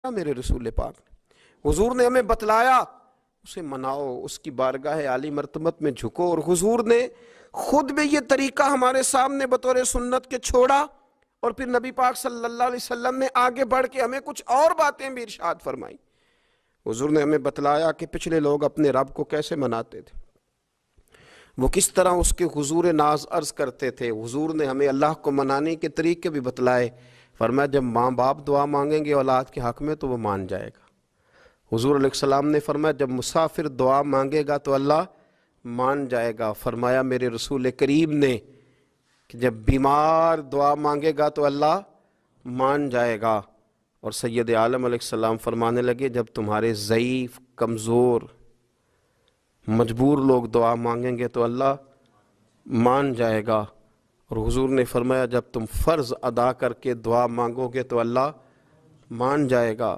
میرے رسول پاک نے، حضور نے ہمیں بتلایا اسے مناؤ، اس کی بارگاہ عالی مرتبت میں جھکو، اور حضور نے خود بھی یہ طریقہ ہمارے سامنے بطور سنت کے چھوڑا، اور پھر نبی پاک صلی اللہ علیہ وسلم نے آگے بڑھ کے ہمیں کچھ اور باتیں بھی ارشاد فرمائیں۔ حضور نے ہمیں بتلایا کہ پچھلے لوگ اپنے رب کو کیسے مناتے تھے، وہ کس طرح اس کے حضور ناز عرض کرتے تھے۔ حضور نے ہمیں اللہ کو منانے کے طریقے بھی بتلائے، فرمایا جب ماں باپ دعا مانگیں گے اولاد کے حق میں تو وہ مان جائے گا۔ حضور علیہ السلام نے فرمایا جب مسافر دعا مانگے گا تو اللہ مان جائے گا۔ فرمایا میرے رسول کریم نے کہ جب بیمار دعا مانگے گا تو اللہ مان جائے گا۔ اور سید عالم علیہ السلام فرمانے لگے جب تمہارے ضعیف، کمزور، مجبور لوگ دعا مانگیں گے تو اللہ مان جائے گا۔ اور حضور نے فرمایا جب تم فرض ادا کر کے دعا مانگو گے تو اللہ مان جائے گا۔